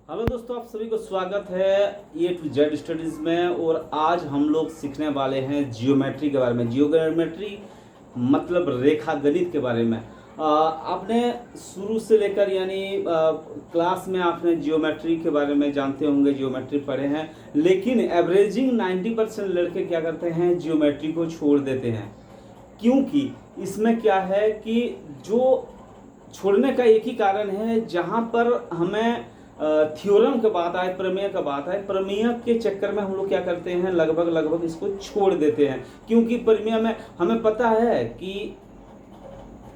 Hello दोस्तों, आप सभी को स्वागत है ए टू जेड स्टडीज़ में। और आज हम लोग सीखने वाले हैं जियोमेट्री के बारे में। जियोमेट्री मतलब रेखा गणित के बारे में। आपने शुरू से लेकर क्लास में आपने जियोमेट्री के बारे में जानते होंगे, जियोमेट्री पढ़े हैं। लेकिन एवरेजिंग 90% लड़के क्या करते हैं, जियोमेट्री को छोड़ देते हैं। क्योंकि इसमें क्या है कि जो छोड़ने का एक ही कारण है, जहाँ पर हमें थ्योरम की बात आए, प्रमेय का बात आए, प्रमेय के चक्कर में हम लोग क्या करते हैं, लगभग इसको छोड़ देते हैं। क्योंकि प्रमेय में हमें पता है कि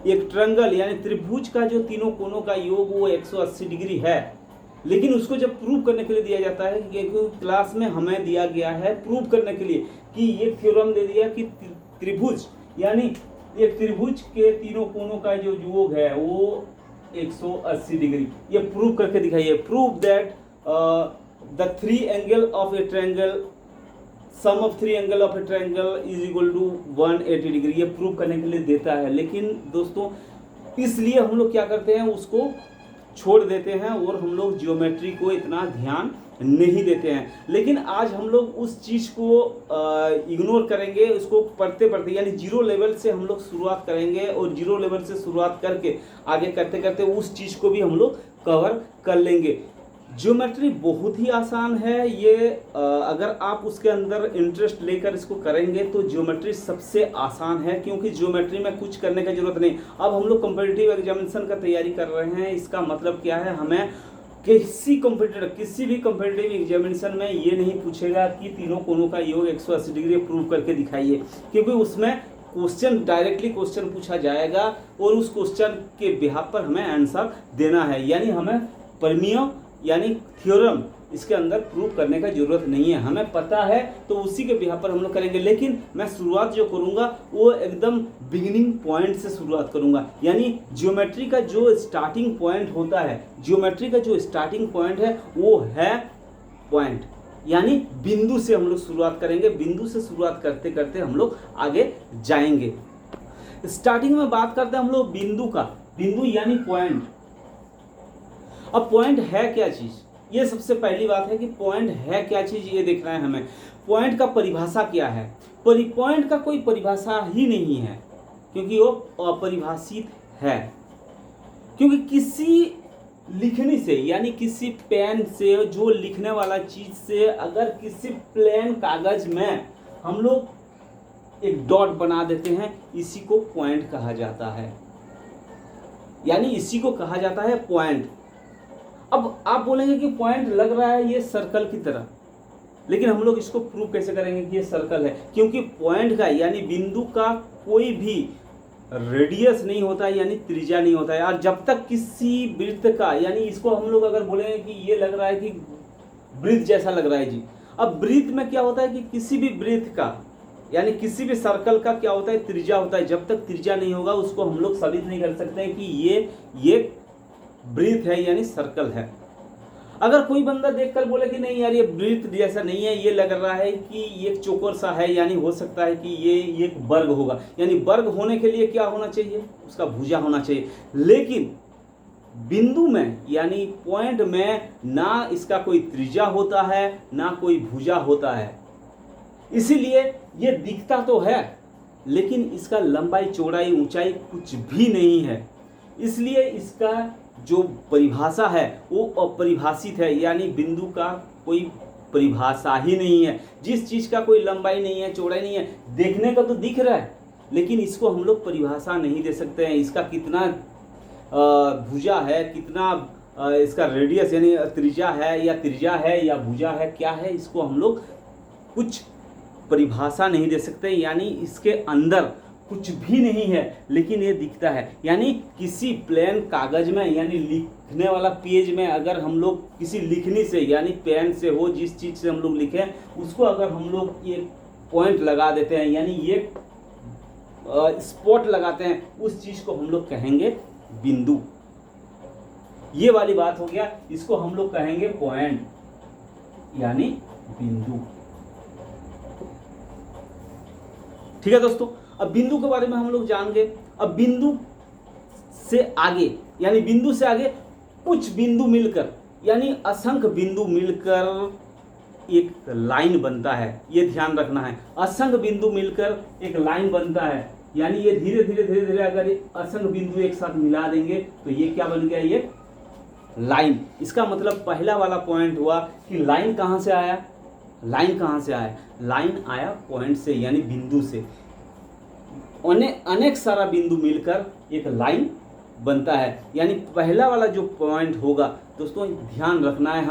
एक ट्रायंगल यानी त्रिभुज का जो तीनों कोनों का योग वो 180 डिग्री है। लेकिन उसको जब प्रूव करने के लिए दिया जाता है, क्योंकि क्लास में हमें दिया गया है प्रूव करने के लिए कि ये थ्योरम दे दिया कि त्रिभुज यानी एक त्रिभुज के तीनों कोनों का जो योग है वो 180 डिग्री। ये प्रूव करके दिखाइए। Prove that the three angle of a triangle, sum of three angle of a triangle is equal to 180 degree. ये प्रूव करने के लिए देता है। लेकिन दोस्तों इसलिए हम लोग क्या करते हैं, उसको छोड़ देते हैं और हम लोग जियोमेट्री को इतना ध्यान नहीं देते हैं। लेकिन आज हम लोग उस चीज़ को इग्नोर करेंगे, उसको पढ़ते पढ़ते यानी जीरो लेवल से हम लोग शुरुआत करेंगे। और जीरो लेवल से शुरुआत करके आगे करते करते उस चीज़ को भी हम लोग कवर कर लेंगे। ज्योमेट्री बहुत ही आसान है। ये अगर आप उसके अंदर इंटरेस्ट लेकर इसको करेंगे तो ज्योमेट्री सबसे आसान है। क्योंकि ज्योमेट्री में कुछ करने की जरूरत नहीं। अब हम लोग कॉम्पिटिटिव एग्जामिनेशन का तैयारी कर रहे हैं। इसका मतलब क्या है, हमें किसी भी कॉम्पिटिटिव एग्जामिनेशन में ये नहीं पूछेगा कि तीनों कोनों का योग 180 डिग्री प्रूव करके दिखाइए। क्योंकि उसमें क्वेश्चन डायरेक्टली क्वेश्चन पूछा जाएगा और उस क्वेश्चन के बिहाफ पर हमें आंसर देना है। यानी हमें प्रमेय यानी थ्योरम इसके अंदर प्रूव करने का जरूरत नहीं है। हमें पता है तो उसी के बिहाफ पर हम लोग करेंगे। लेकिन मैं शुरुआत जो करूंगा वो एकदम बिगिनिंग पॉइंट से शुरुआत करूंगा। यानी ज्योमेट्री का जो स्टार्टिंग पॉइंट होता है, ज्योमेट्री का जो स्टार्टिंग पॉइंट है वो है पॉइंट, यानी बिंदु से हम लोग शुरुआत करेंगे। बिंदु से शुरुआत करते करते हम लोग आगे जाएंगे। स्टार्टिंग में बात करते हैं हम लोग बिंदु का। बिंदु यानी पॉइंट। अब पॉइंट है क्या चीज, ये सबसे पहली बात है कि पॉइंट है क्या चीज, ये देखना है हमें। पॉइंट का परिभाषा क्या है। पॉइंट का कोई परिभाषा ही नहीं है, क्योंकि वो अपरिभाषित है। क्योंकि किसी लिखने से यानी किसी पेन से, जो लिखने वाला चीज से, अगर किसी प्लेन कागज में हम लोग एक डॉट बना देते हैं, इसी को पॉइंट कहा जाता है। यानी इसी को कहा जाता है पॉइंट। अब आप बोलेंगे कि पॉइंट लग रहा है ये सर्कल की तरह, लेकिन हम लोग इसको प्रूव कैसे करेंगे कि ये सर्कल है। क्योंकि पॉइंट का यानी बिंदु का कोई भी रेडियस नहीं होता है, यानी त्रिज्या नहीं होता है। और जब तक किसी वृत्त का, यानी इसको हम लोग अगर बोलेंगे कि ये लग रहा है कि वृत्त जैसा लग रहा है जी। अब वृत्त में क्या होता है कि किसी भी वृत्त का यानी किसी भी सर्कल का क्या होता है, त्रिज्या होता है। जब तक त्रिज्या नहीं होगा उसको हम लोग साबित नहीं कर सकते हैं कि ये वृत्त है यानी सर्कल है। अगर कोई बंदा देखकर बोले कि नहीं यार ये वृत्त जैसा नहीं है, ये लग रहा है कि ये चौकोर सा है, यानी हो सकता है कि ये एक वर्ग होगा। यानी वर्ग होने के लिए क्या होना चाहिए, उसका भुजा होना चाहिए। लेकिन बिंदु में यानी पॉइंट में ना इसका कोई त्रिज्या होता है ना कोई भुजा होता है। इसीलिए ये दिखता तो है लेकिन इसका लंबाई चौड़ाई ऊंचाई कुछ भी नहीं है। इसलिए इसका जो परिभाषा है वो अपरिभाषित है। यानी बिंदु का कोई परिभाषा ही नहीं है। जिस चीज का कोई लंबाई नहीं है, चौड़ाई नहीं है, देखने का तो दिख रहा है लेकिन इसको हम लोग परिभाषा नहीं दे सकते हैं। इसका कितना भुजा है, कितना इसका रेडियस यानी त्रिज्या है या भुजा है, क्या है, इसको हम लोग कुछ परिभाषा नहीं दे सकते। यानी इसके अंदर कुछ भी नहीं है लेकिन ये दिखता है। यानी किसी प्लेन कागज में यानी लिखने वाला पेज में अगर हम लोग किसी लिखनी से यानी पेन से हो, जिस चीज़ से हम लोग लिखें उसको अगर हम लोग ये पॉइंट लगा देते हैं यानी ये स्पॉट लगाते हैं, उस चीज़ को हम लोग कहेंगे बिंदु। ये वाली बात हो गया, इसको हम लोग कहेंगे पॉइंट यानी बिंदु। ठीक है दोस्तों, अब बिंदु के बारे में हम लोग जान गए। अब बिंदु से आगे यानी बिंदु से आगे कुछ बिंदु मिलकर यानी असंख्य बिंदु मिलकर एक लाइन बनता है, ये ध्यान रखना है। असंख्य बिंदु मिलकर एक लाइन बनता है, यानी ये धीरे धीरे अगर असंख्य बिंदु एक साथ मिला देंगे तो ये क्या बन गया, ये लाइन। इसका मतलब पहला वाला पॉइंट हुआ कि लाइन कहाँ से आया, लाइन कहाँ से आया, लाइन आया पॉइंट से, यानी बिंदु से। अनेक सारा बिंदु मिलकर एक लाइन बनता है, यानी पहला वाला जो पॉइंट होगा दोस्तों, ध्यान रखना है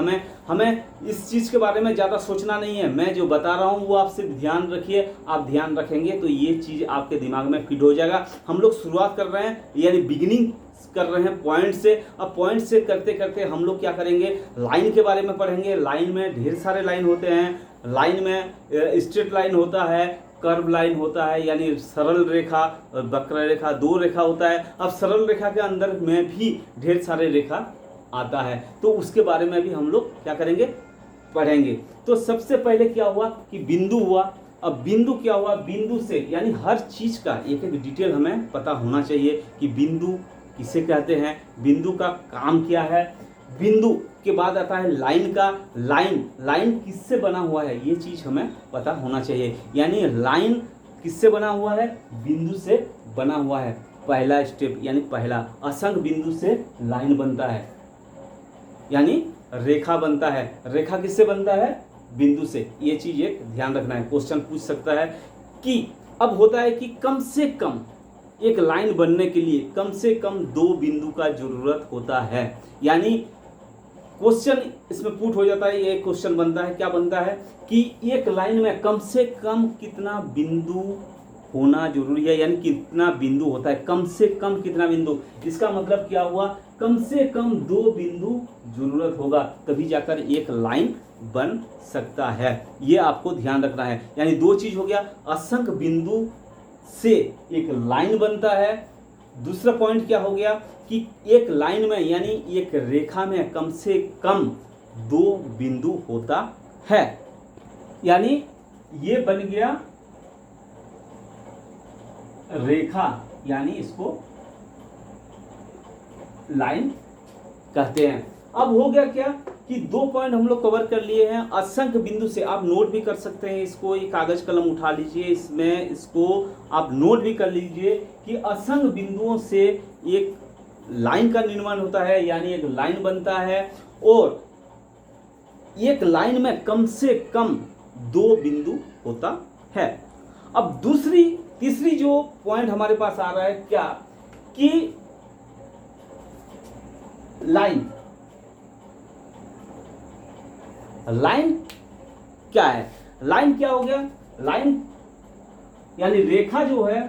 हमें इस चीज़ के बारे में ज़्यादा सोचना नहीं है। मैं जो बता रहा हूँ वो आप सिर्फ ध्यान रखिए, आप ध्यान रखेंगे तो ये चीज़ आपके दिमाग में फिट हो जाएगा। हम लोग शुरुआत कर रहे हैं, यानी बिगिनिंग कर रहे हैं पॉइंट से। अब पॉइंट से करते करते हम लोग क्या करेंगे, लाइन के बारे में पढ़ेंगे। लाइन में ढेर सारे लाइन होते हैं। लाइन में स्ट्रेट लाइन होता है, कर्व लाइन होता है, यानी सरल रेखा और वक्र रेखा, दो रेखा होता है। अब सरल रेखा के अंदर में भी ढेर सारे रेखा आता है, तो उसके बारे में भी हम लोग क्या करेंगे, पढ़ेंगे। तो सबसे पहले क्या हुआ कि बिंदु हुआ। अब बिंदु क्या हुआ, बिंदु से यानी हर चीज़ का एक एक डिटेल हमें पता होना चाहिए कि बिंदु किसे कहते हैं, बिंदु का काम क्या है। बिंदु के बाद आता है लाइन का। लाइन किससे बना हुआ है, ये चीज़ हमें पता होना चाहिए। यानी लाइन किससे बना हुआ है, बिंदु से बना हुआ है। पहला स्टेप यानी पहला, असंख्य बिंदु से लाइन बनता है, यानी रेखा बनता है। रेखा किससे बनता है, बिंदु से। ये चीज़ एक ध्यान रखना है। क्वेश्चन पूछ सकता है कि अब होता है कि कम से कम एक लाइन बनने के लिए कम से कम 2 बिंदु का जरूरत होता है। यानी क्वेश्चन इसमें पुट हो जाता है, ये क्वेश्चन बनता है, क्या बनता है कि एक लाइन में कम से कम कितना बिंदु होना जरूरी है, यानी कितना बिंदु होता है, कम से कम कितना बिंदु। इसका मतलब क्या हुआ, कम से कम 2 बिंदु जरूरत होगा, तभी जाकर एक लाइन बन सकता है। ये आपको ध्यान रखना है। यानी 2 चीज हो गया, असंख्य बिंदु से एक लाइन बनता है। दूसरा पॉइंट क्या हो गया कि एक लाइन में यानी एक रेखा में कम से कम 2 बिंदु होता है। यानी ये बन गया रेखा, यानी इसको लाइन कहते हैं। अब हो गया क्या कि 2 पॉइंट हम लोग कवर कर लिए हैं। असंख्य बिंदु से आप नोट भी कर सकते हैं इसको, ये कागज कलम उठा लीजिए, इसमें इसको आप नोट भी कर लीजिए कि असंख्य बिंदुओं से एक लाइन का निर्माण होता है, यानी एक लाइन बनता है। और एक लाइन में कम से कम 2 बिंदु होता है। अब तीसरी जो पॉइंट हमारे पास आ रहा है क्या कि लाइन क्या है, लाइन क्या हो गया, लाइन यानी रेखा जो है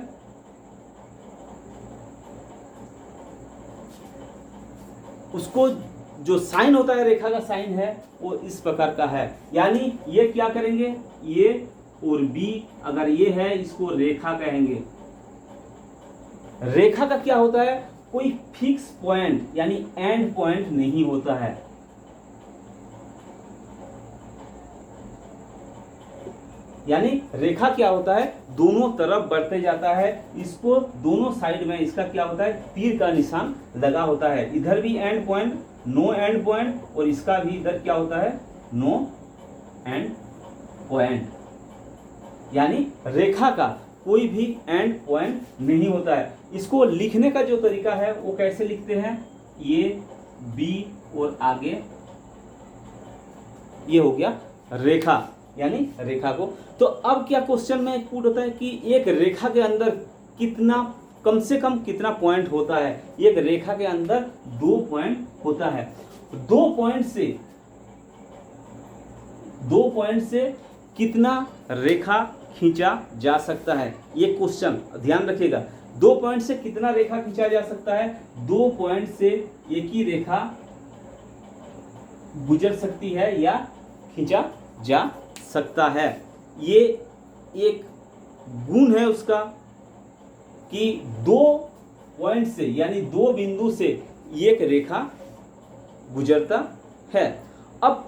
उसको जो साइन होता है, रेखा का साइन है वो इस प्रकार का है। यानी ये क्या करेंगे, ये और बी अगर ये है इसको रेखा कहेंगे। रेखा का क्या होता है, कोई फिक्स पॉइंट यानी एंड पॉइंट नहीं होता है। यानी रेखा क्या होता है, दोनों तरफ बढ़ते जाता है। इसको दोनों साइड में इसका क्या होता है, तीर का निशान लगा होता है। इधर भी end point, no end point, और इसका भी इधर क्या होता है, नो एंड पॉइंट। यानी रेखा का कोई भी एंड पॉइंट नहीं होता है। इसको लिखने का जो तरीका है वो कैसे लिखते हैं, ये बी और आगे ये हो गया रेखा, यानी रेखा को। तो अब क्या क्वेश्चन में पुट होता है कि एक रेखा के अंदर कितना, कम से कम कितना पॉइंट होता है। एक रेखा के अंदर 2 पॉइंट होता है। 2 पॉइंट से कितना रेखा खींचा जा सकता है, ये क्वेश्चन ध्यान रखिएगा। 2 पॉइंट से कितना रेखा खींचा जा सकता है, 2 पॉइंट से एक ही रेखा गुजर सकती है या खींचा जा सकता है। ये एक गुण है उसका कि 2 पॉइंट से यानी 2 बिंदु से एक रेखा गुजरता है। अब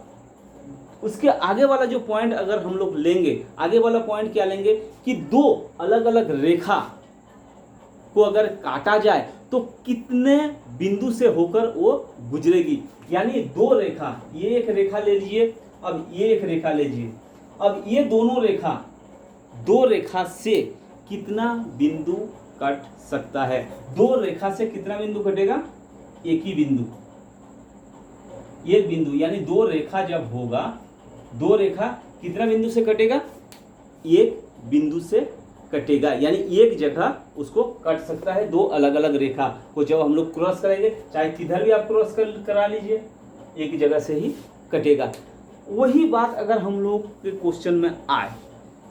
उसके आगे वाला जो पॉइंट अगर हम लोग लेंगे, आगे वाला पॉइंट क्या लेंगे कि 2 अलग अलग रेखा को अगर काटा जाए तो कितने बिंदु से होकर वो गुजरेगी। यानी दो रेखा, ये एक रेखा ले लीजिए, अब ये एक रेखा ले लीजिए, अब ये दोनों रेखा, दो रेखा से कितना बिंदु कट सकता है। दो रेखा से कितना बिंदु कटेगा, एक ही बिंदु, एक बिंदु। यानी दो रेखा जब होगा, दो रेखा कितना बिंदु से कटेगा, एक बिंदु से कटेगा। यानी एक जगह उसको कट सकता है, दो अलग अलग रेखा को जब हम लोग क्रॉस करेंगे, चाहे किधर भी आप क्रॉस करा लीजिए, एक जगह से ही कटेगा। वही बात अगर हम लोग के क्वेश्चन में आए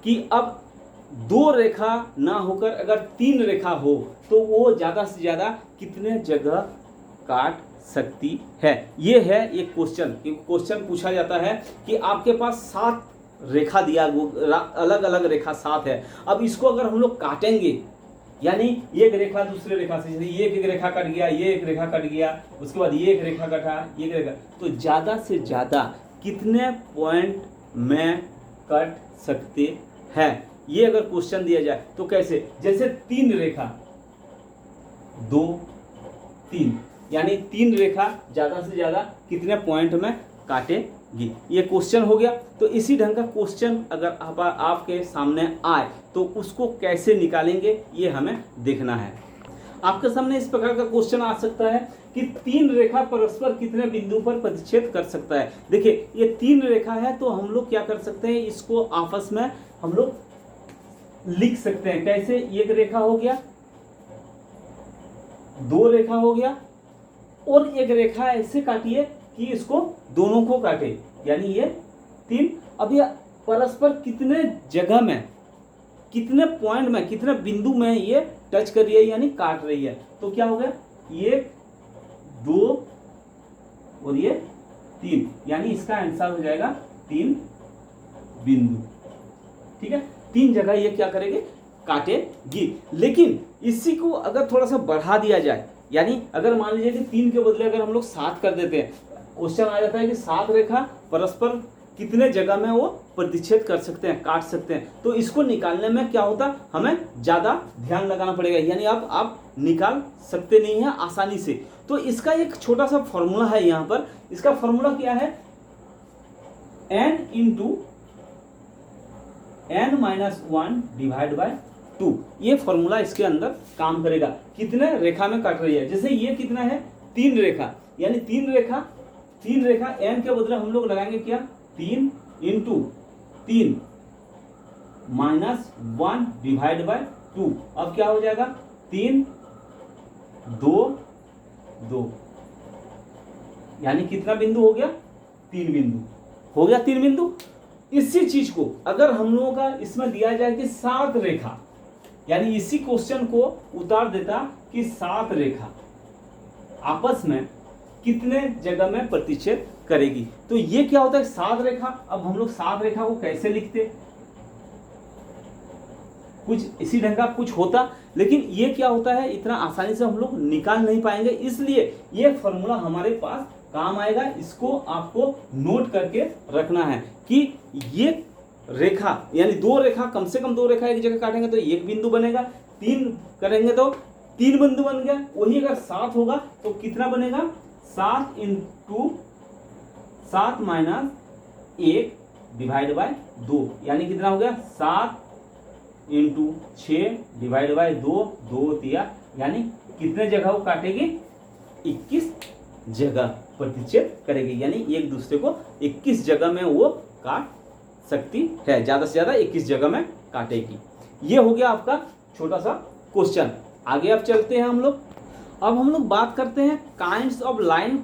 कि अब दो रेखा ना होकर अगर तीन रेखा हो तो वो ज़्यादा से ज़्यादा कितने जगह काट सकती है। ये है एक क्वेश्चन। क्वेश्चन पूछा जाता है कि आपके पास 7 रेखा दिया, अलग अलग रेखा 7 है। अब इसको अगर हम लोग काटेंगे, यानी एक रेखा दूसरे रेखा से, ये एक रेखा कट गया, ये एक रेखा कट गया, उसके बाद ये एक रेखा कटा, ये एक रेखा, तो ज़्यादा से ज़्यादा कितने पॉइंट में कट सकते हैं। ये अगर क्वेश्चन दिया जाए तो कैसे, जैसे 3 रेखा, 2 3, यानी 3 रेखा ज़्यादा से ज़्यादा कितने पॉइंट में काटेगी, ये क्वेश्चन हो गया। तो इसी ढंग का क्वेश्चन अगर आपके सामने आए तो उसको कैसे निकालेंगे, ये हमें देखना है। आपके सामने इस प्रकार का क्वेश्चन आ सकता है कि 3 रेखा परस्पर कितने बिंदु पर प्रतिच्छेद कर सकता है। देखिए ये 3 रेखा है, तो हम लोग क्या कर सकते हैं, इसको आपस में हम लोग लिख सकते हैं। कैसे, एक रेखा हो गया, 2 रेखा हो गया, और एक रेखा ऐसे काटिए कि इसको दोनों को काटे, यानी ये 3। अब ये परस्पर कितने जगह में, कितने पॉइंट में, कितने बिंदु में ये टच कर रही है, यानी काट रही है। तो क्या हो गया, 1 2 और ये 3, यानी इसका आंसर हो जाएगा 3 बिंदु। ठीक है, 3 जगह ये क्या करेगी, काटेगी। लेकिन इसी को अगर थोड़ा सा बढ़ा दिया जाए, यानी अगर मान लीजिए कि 3 के बदले अगर हम लोग 7 कर देते हैं, क्वेश्चन आ जाता है कि 7 रेखा परस्पर कितने जगह में वो प्रतिच्छेद कर सकते हैं, काट सकते हैं। तो इसको निकालने में क्या होता, हमें ज़्यादा ध्यान लगाना पड़ेगा, यानी आप निकाल सकते नहीं हैं आसानी से। तो इसका एक छोटा सा फॉर्मूला है यहाँ पर। इसका फॉर्मूला क्या है, n × n-1 डिवाइड बाय 2। ये फॉर्मूला इसके अंदर काम करेगा। कितने रेखा में काट रही है, जैसे ये कितना है, 3 रेखा, यानी 3 रेखा n के बदले हम लोग लगाएंगे क्या, 3 × 3 -1 डिवाइड बाय 2। अब क्या हो जाएगा, 3 2 2, यानी कितना बिंदु हो गया, 3 बिंदु हो गया, 3 बिंदु। इसी चीज को अगर हम लोगों का इसमें दिया जाए कि 7 रेखा, यानी इसी क्वेश्चन को उतार देता कि 7 रेखा आपस में कितने जगह में प्रतिच्छेद करेगी। तो ये क्या होता है, 7 रेखा। अब हम लोग 7 रेखा को कैसे लिखते, कुछ इसी ढंग का कुछ होता, लेकिन ये क्या होता है, इतना आसानी से हम लोग निकाल नहीं पाएंगे, इसलिए ये फॉर्मूला हमारे पास काम आएगा। इसको आपको नोट करके रखना है कि ये रेखा, यानी 2 रेखा, कम से कम 2 रेखा एक जगह काटेंगे तो 1 बिंदु बनेगा, 3 करेंगे तो 3 बिंदु बन गया। वही अगर 7 होगा तो कितना बनेगा, 7 × 7 - 1 डिवाइड बाय 2, यानी कितना हो गया, 7 × 6 डिवाइड बाय 2, 2 तिया, यानी कितने जगह वो काटेगी, 21 जगह प्रतिच्छेद करेगी, यानी एक दूसरे को 21 जगह में वो काट सकती है, ज्यादा से ज्यादा 21 जगह में काटेगी। ये हो गया आपका छोटा सा क्वेश्चन। आगे अब चलते हैं हम लोग। अब हम लोग बात करते हैं काइंड्स ऑफ लाइन,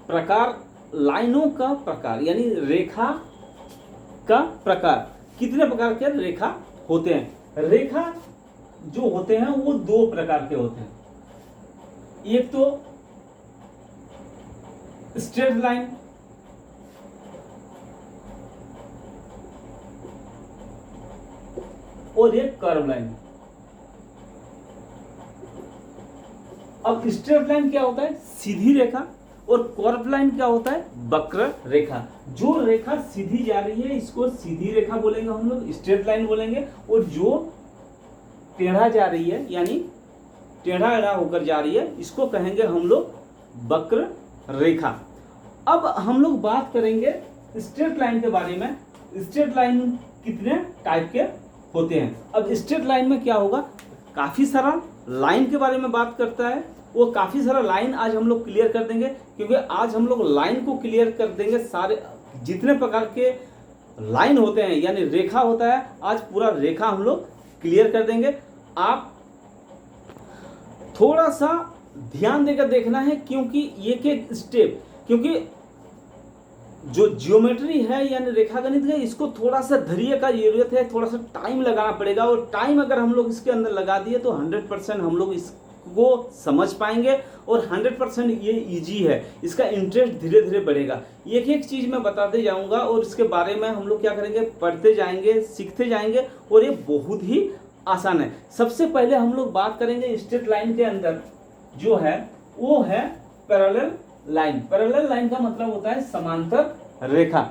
प्रकार, लाइनों का प्रकार, यानी रेखा का प्रकार। कितने प्रकार के रेखा होते हैं। रेखा जो होते हैं वो 2 प्रकार के होते हैं। एक तो स्ट्रेट लाइन, और एक कर्व लाइन। अब स्ट्रेट लाइन क्या होता है, सीधी रेखा, और कर्व लाइन क्या होता है, वक्र रेखा। जो रेखा सीधी जा रही है इसको सीधी रेखा बोलेंगे हम लोग, स्ट्रेट लाइन बोलेंगे, और जो टेढ़ा जा रही है यानी टेढ़ा एढ़ा होकर जा रही है, इसको कहेंगे हम लोग वक्र रेखा। अब हम लोग बात करेंगे स्ट्रेट लाइन के बारे में। स्ट्रेट लाइन कितने टाइप के होते हैं। अब स्ट्रेट लाइन में क्या होगा, काफ़ी सारा लाइन के बारे में बात करता है। वो काफ़ी सारा लाइन आज हम लोग क्लियर कर देंगे, क्योंकि आज हम लोग लाइन को क्लियर कर देंगे। सारे जितने प्रकार के लाइन होते हैं यानी रेखा होता है, आज पूरा रेखा हम लोग क्लियर कर देंगे। आप थोड़ा सा ध्यान देकर देखना है, क्योंकि एक एक स्टेप, क्योंकि जो जियोमेट्री है यानी रेखागणित है, इसको थोड़ा सा धैर्य का जरूरत है, थोड़ा सा टाइम लगाना पड़ेगा। और टाइम अगर हम लोग इसके अंदर लगा दिए तो 100% हम लोग इसको समझ पाएंगे और 100% ये इजी है। इसका इंटरेस्ट धीरे धीरे बढ़ेगा। एक एक चीज़ मैं बताते जाऊंगा और इसके बारे में हम लोग क्या करेंगे, पढ़ते जाएंगे, सीखते जाएंगे, और ये बहुत ही आसान है। सबसे पहले हम लोग बात करेंगे स्ट्रेट लाइन के अंदर जो है वो है पैरेलल लाइन। पैरेलल लाइन का मतलब होता है समांतर रेखा।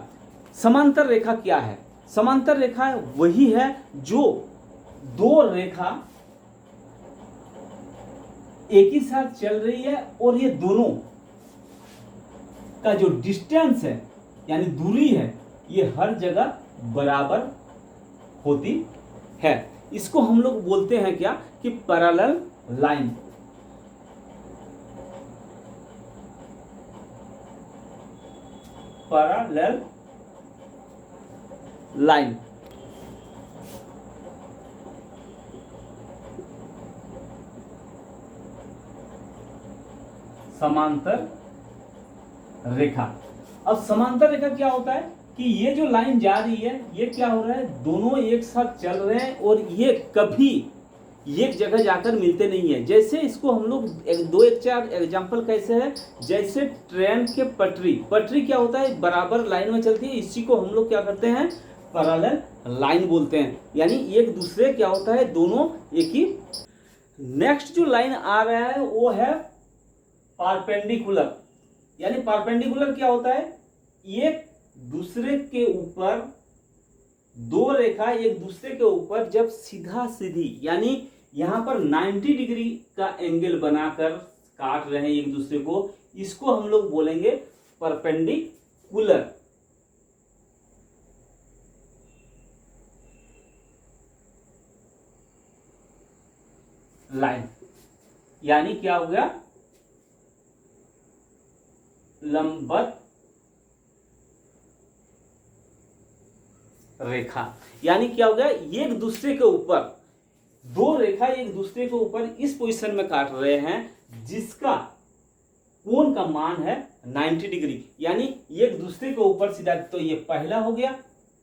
समांतर रेखा क्या है? समांतर रेखा वही है जो दो रेखा एक ही साथ चल रही है और ये दोनों का जो डिस्टेंस है यानी दूरी है, ये हर जगह बराबर होती है। इसको हम लोग बोलते हैं क्या कि पैरेलल लाइन। Parallel line. समांतर रेखा। अब समांतर रेखा क्या होता है कि ये जो लाइन जा रही है ये क्या हो रहा है, दोनों एक साथ चल रहे हैं और ये कभी एक जगह जाकर मिलते नहीं है। जैसे इसको हम लोग एक चार एग्जांपल कैसे है, जैसे ट्रेन के पटरी क्या होता है, बराबर लाइन में चलती है। इसी को हम लोग क्या करते हैं, पैरेलल लाइन बोलते हैं। यानी एक दूसरे क्या होता है, दोनों एक ही। नेक्स्ट जो लाइन आ रहा है वो है परपेंडिकुलर। यानी परपेंडिकुलर क्या होता है, एक दूसरे के ऊपर दो रेखा एक दूसरे के ऊपर जब सीधा सीधी यानी यहां पर 90 डिग्री का एंगल बनाकर काट रहे हैं एक दूसरे को, इसको हम लोग बोलेंगे परपेंडिकुलर लाइन। यानी क्या हो गया, लंबवत रेखा। यानी क्या हो गया, एक दूसरे के ऊपर दो रेखा एक दूसरे के ऊपर इस पोजीशन में काट रहे हैं जिसका कोण का मान है 90 डिग्री। यानी एक दूसरे के ऊपर सीधा, तो ये पहला हो गया,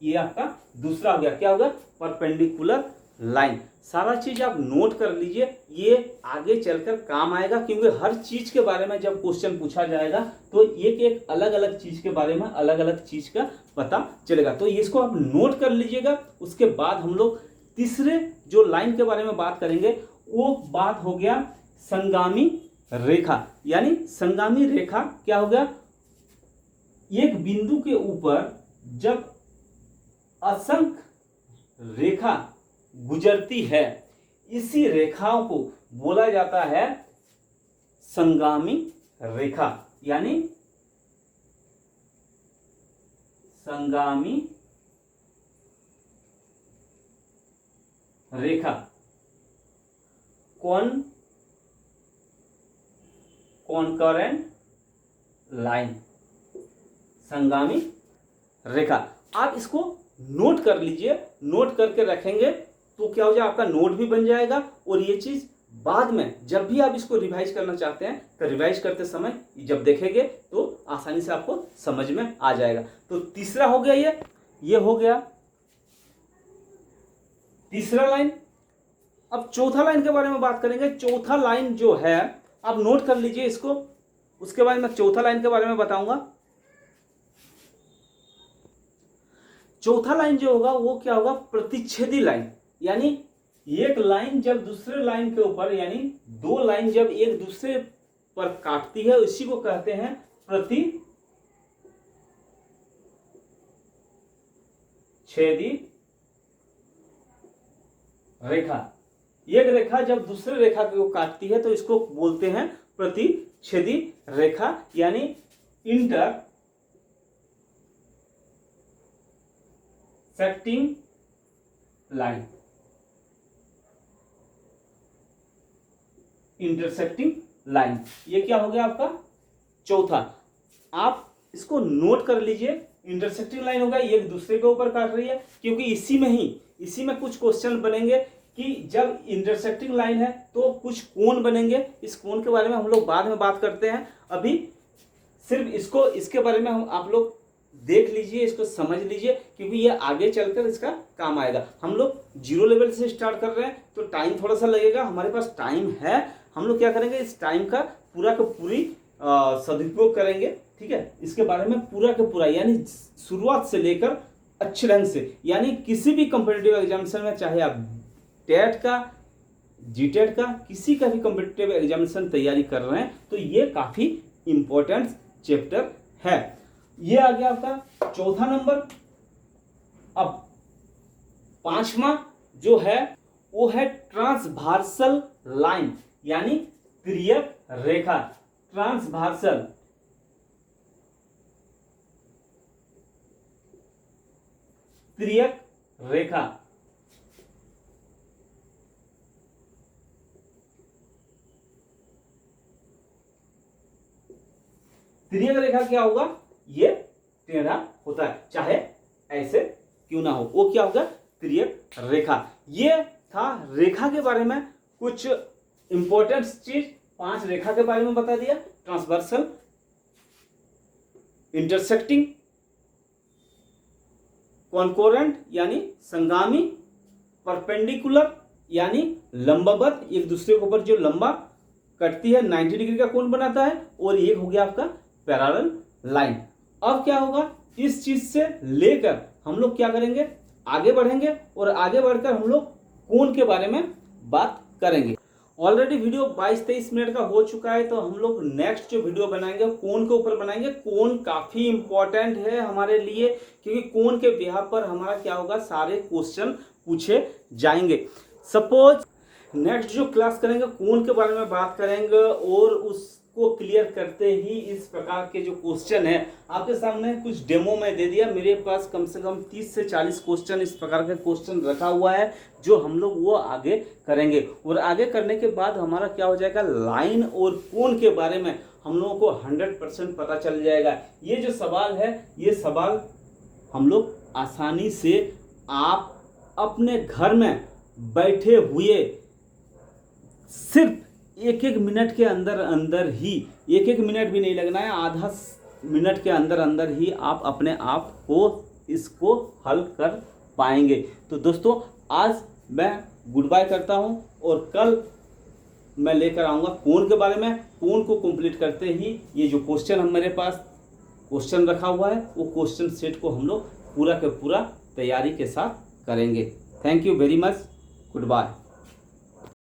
ये आपका दूसरा हो गया। क्या होगा, परपेंडिकुलर लाइन। सारा चीज आप नोट कर लीजिए, ये आगे चलकर काम आएगा, क्योंकि हर चीज के बारे में जब क्वेश्चन पूछा जाएगा तो एक एक अलग अलग चीज के बारे में अलग अलग चीज का पता चलेगा। तो इसको आप नोट कर लीजिएगा। उसके बाद हम लोग तीसरे जो लाइन के बारे में बात करेंगे वो बात हो गया संगामी रेखा। यानी संगामी रेखा क्या हो गया, एक बिंदु के ऊपर जब असंख्य रेखा गुजरती है, इसी रेखाओं को बोला जाता है संगामी रेखा। यानी संगामी रेखा। कॉन्करेंट लाइन, संगामी रेखा। आप इसको नोट कर लीजिए, नोट करके रखेंगे तो क्या हो जाए, आपका नोट भी बन जाएगा। और ये चीज बाद में जब भी आप इसको रिवाइज करना चाहते हैं तो रिवाइज करते समय जब देखेंगे तो आसानी से आपको समझ में आ जाएगा। तो तीसरा हो गया, ये हो गया तीसरा लाइन। अब चौथा लाइन के बारे में बात करेंगे। चौथा लाइन जो है आप नोट कर लीजिए इसको, उसके बाद मैं चौथा लाइन के बारे में बताऊंगा। चौथा लाइन जो होगा वो क्या होगा, प्रतिच्छेदी लाइन। यानी एक लाइन जब दूसरे लाइन के ऊपर, यानी दो लाइन जब एक दूसरे पर काटती है, इसी को कहते हैं प्रतिच्छेदी रेखा। एक रेखा जब दूसरे रेखा को काटती है तो इसको बोलते हैं प्रतिच्छेदी रेखा, यानी इंटरसेक्टिंग लाइन। इंटरसेक्टिंग लाइन, ये क्या हो गया आपका चौथा। आप इसको नोट कर लीजिए, इंटरसेक्टिंग लाइन होगा, एक दूसरे के ऊपर काट रही है, क्योंकि इसी में कुछ क्वेश्चन बनेंगे कि जब इंटरसेक्टिंग लाइन है तो कुछ कोण बनेंगे। इस कोण के बारे में हम लोग बाद में बात करते हैं, अभी सिर्फ इसके बारे में हम आप लोग देख लीजिए, इसको समझ लीजिए, क्योंकि ये आगे चलकर इसका काम आएगा। हम लोग 0 लेवल से स्टार्ट कर रहे हैं तो टाइम थोड़ा सा लगेगा, हमारे पास टाइम है, हम लोग क्या करेंगे, इस टाइम का पूरा का पूरी सदुपयोग करेंगे, ठीक है। इसके बारे में पूरा का पूरा, यानी शुरुआत से लेकर अच्छे ढंग से, यानी किसी भी कॉम्पिटिटिव एग्जामिनेशन में, चाहे आप टेट का, जीटेट का, किसी का भी कॉम्पिटिटिव एग्जामिनेशन तैयारी कर रहे हैं तो ये काफी इंपॉर्टेंट चैप्टर है। ये आ गया आपका चौथा नंबर। अब पांचवा जो है वो है ट्रांसवर्सल लाइन, यानी तिर्यक रेखा। ट्रांसवर्सल तिर्यक रेखा, तिर्यक रेखा क्या होगा, ये टेढ़ा होता है, चाहे ऐसे क्यों ना हो, वो क्या होगा, तिर्यक रेखा। ये था रेखा के बारे में कुछ इंपॉर्टेंट चीज, 5 रेखा के बारे में बता दिया, ट्रांसवर्सल, इंटरसेक्टिंग, कॉन्कोरेंट यानी संगामी, परपेंडिकुलर यानी लंबवत, एक दूसरे के ऊपर जो लंबा कटती है 90 डिग्री का कोण बनाता है, और ये हो गया आपका पैरेलल लाइन। अब क्या होगा, इस चीज से लेकर हम लोग क्या करेंगे, आगे बढ़ेंगे, और आगे बढ़कर हम लोग कोण के बारे में बात करेंगे। ऑलरेडी वीडियो 22-23 मिनट का हो चुका है, तो हम लोग नेक्स्ट जो वीडियो बनाएंगे कोण के ऊपर बनाएंगे। कोण काफी इंपॉर्टेंट है हमारे लिए, क्योंकि कोण के बिहाफ पर हमारा क्या होगा, सारे क्वेश्चन पूछे जाएंगे। सपोज नेक्स्ट जो क्लास करेंगे कोण के बारे में बात करेंगे, और उसको क्लियर करते ही इस प्रकार के जो क्वेश्चन है आपके सामने कुछ डेमो में दे दिया। मेरे पास कम से कम 30 से 40 क्वेश्चन इस प्रकार का क्वेश्चन रखा हुआ है, जो हम लोग वो आगे करेंगे, और आगे करने के बाद हमारा क्या हो जाएगा, लाइन और कोण के बारे में हम लोगों को 100% पता चल जाएगा। ये जो सवाल है, ये सवाल हम लोग आसानी से आप अपने घर में बैठे हुए सिर्फ 1-1 मिनट के अंदर ही, 1-1 मिनट भी नहीं लगना है, आधा मिनट के अंदर ही आप अपने आप को इसको हल कर पाएंगे। तो दोस्तों आज मैं गुड बाय करता हूं, और कल मैं लेकर आऊंगा कोण के बारे में। कोण को कंप्लीट करते ही ये जो क्वेश्चन हम मेरे पास क्वेश्चन रखा हुआ है, वो क्वेश्चन सेट को हम लोग पूरा के पूरा तैयारी के साथ करेंगे। Thank you very much, good bye.